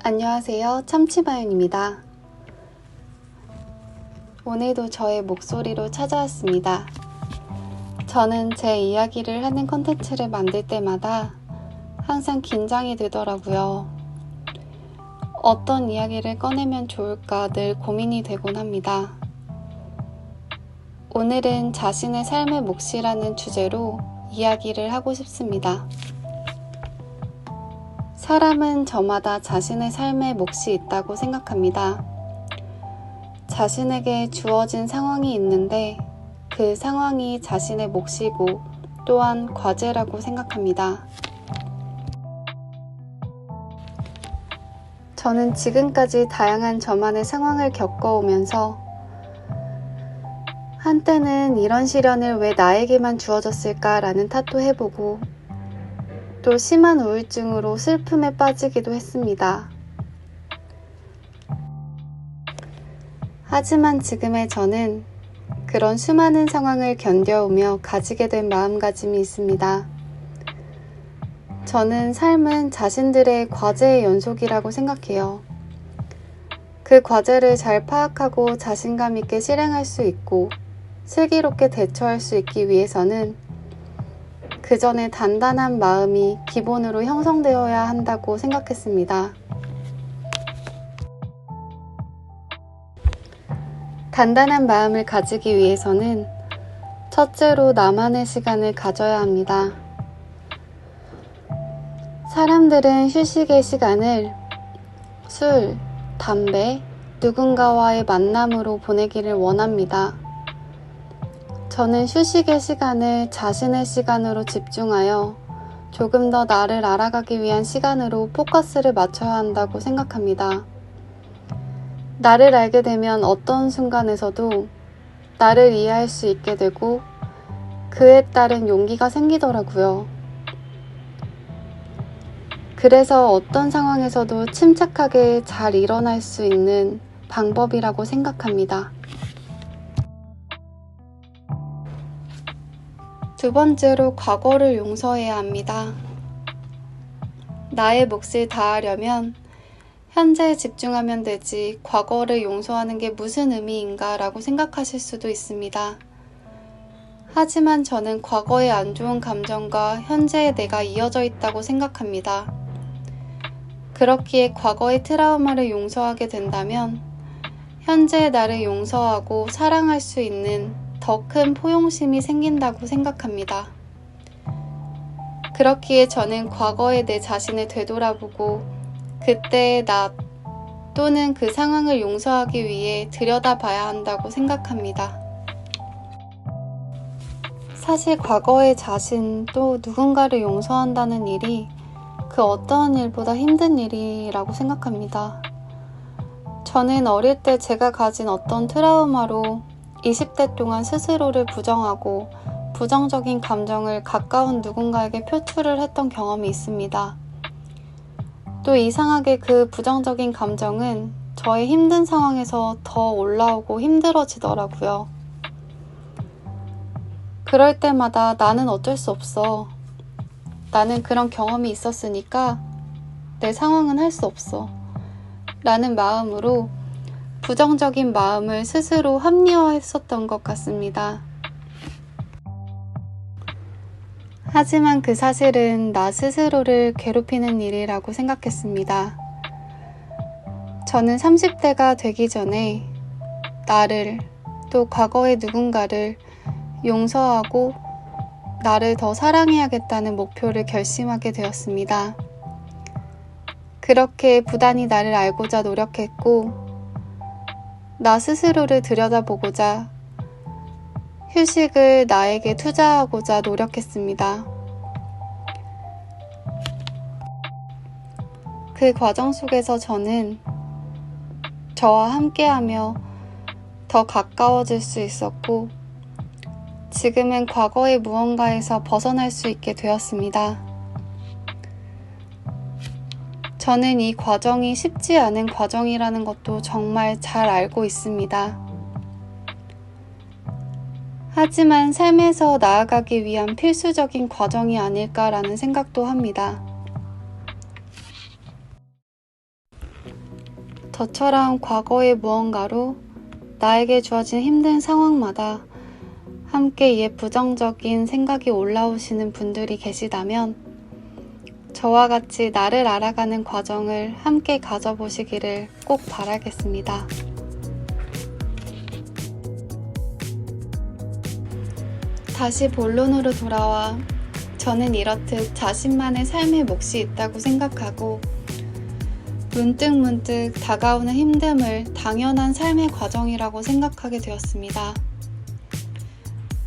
안녕하세요. 참치마윤입니다. 오늘도 저의 목소리로 찾아왔습니다. 저는 제 이야기를 하는 콘텐츠를 만들 때마다 항상 긴장이 되더라고요. 어떤 이야기를 꺼내면 좋을까 늘 고민이 되곤 합니다. 오늘은 자신의 삶의 몫이라는 주제로 이야기를 하고 싶습니다. 사람은 저마다 자신의 삶의 몫이 있다고 생각합니다. 자신에게 주어진 상황이 있는데 그 상황이 자신의 몫이고 또한 과제라고 생각합니다. 저는 지금까지 다양한 저만의 상황을 겪어오면서 한때는 이런 시련을 왜 나에게만 주어졌을까라는 탓도 해보고 또 심한 우울증으로 슬픔에 빠지기도 했습니다. 하지만 지금의 저는 그런 수많은 상황을 견뎌오며 가지게 된 마음가짐이 있습니다. 저는 삶은 자신들의 과제의 연속이라고 생각해요. 그 과제를 잘 파악하고 자신감 있게 실행할 수 있고 슬기롭게 대처할 수 있기 위해서는 그 전에 단단한 마음이 기본으로 형성되어야 한다고 생각했습니다. 단단한 마음을 가지기 위해서는 첫째로 나만의 시간을 가져야 합니다. 사람들은 휴식의 시간을 술, 담배, 누군가와의 만남으로 보내기를 원합니다. 저는 휴식의 시간을 자신의 시간으로 집중하여 조금 더 나를 알아가기 위한 시간으로 포커스를 맞춰야 한다고 생각합니다. 나를 알게 되면 어떤 순간에서도 나를 이해할 수 있게 되고 그에 따른 용기가 생기더라고요. 그래서 어떤 상황에서도 침착하게 잘 일어날 수 있는 방법이라고 생각합니다. 두 번째로 과거를 용서해야 합니다. 나의 몫을 다하려면 현재에 집중하면 되지 과거를 용서하는 게 무슨 의미인가 라고 생각하실 수도 있습니다. 하지만 저는 과거의 안 좋은 감정과 현재의 내가 이어져 있다고 생각합니다. 그렇기에 과거의 트라우마를 용서하게 된다면 현재의 나를 용서하고 사랑할 수 있는 더 큰 포용심이 생긴다고 생각합니다. 그렇기에 저는 과거의 내 자신을 되돌아보고 그때의 나 또는 그 상황을 용서하기 위해 들여다봐야 한다고 생각합니다. 사실 과거의 자신 또 누군가를 용서한다는 일이 그 어떠한 일보다 힘든 일이라고 생각합니다. 저는 어릴 때 제가 가진 어떤 트라우마로 20대 동안 스스로를 부정하고 부정적인 감정을 가까운 누군가에게 표출을 했던 경험이 있습니다. 또 이상하게 그 부정적인 감정은 저의 힘든 상황에서 더 올라오고 힘들어지더라고요. 그럴 때마다 나는 어쩔 수 없어. 나는 그런 경험이 있었으니까 내 상황은 할 수 없어. 라는 마음으로 부정적인 마음을 스스로 합리화했었던 것 같습니다. 하지만 그 사실은 나 스스로를 괴롭히는 일이라고 생각했습니다. 저는 30대가 되기 전에 나를 또 과거의 누군가를 용서하고 나를 더 사랑해야겠다는 목표를 결심하게 되었습니다. 그렇게 부단히 나를 알고자 노력했고 나 스스로를 들여다보고자 휴식을 나에게 투자하고자 노력했습니다. 그 과정 속에서 저는 저와 함께하며 더 가까워질 수 있었고 지금은 과거의 무언가에서 벗어날 수 있게 되었습니다. 저는 이 과정이 쉽지 않은 과정이라는 것도 정말 잘 알고 있습니다. 하지만 삶에서 나아가기 위한 필수적인 과정이 아닐까라는 생각도 합니다. 저처럼 과거의 무언가로 나에게 주어진 힘든 상황마다 함께 이에 부정적인 생각이 올라오시는 분들이 계시다면 저와 같이 나를 알아가는 과정을 함께 가져보시기를 꼭 바라겠습니다. 다시 본론으로 돌아와 저는 이렇듯 자신만의 삶의 몫이 있다고 생각하고 문득문득 다가오는 힘듦을 당연한 삶의 과정이라고 생각하게 되었습니다.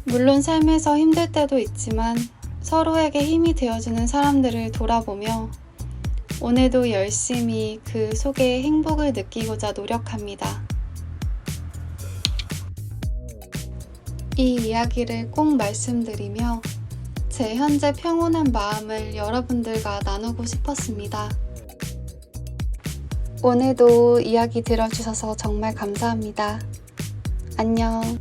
물론 삶에서 힘들 때도 있지만 서로에게 힘이 되어주는 사람들을 돌아보며 오늘도 열심히 그 속에 행복을 느끼고자 노력합니다. 이 이야기를 꼭 말씀드리며 제 현재 평온한 마음을 여러분들과 나누고 싶었습니다. 오늘도 이야기 들어주셔서 정말 감사합니다. 안녕.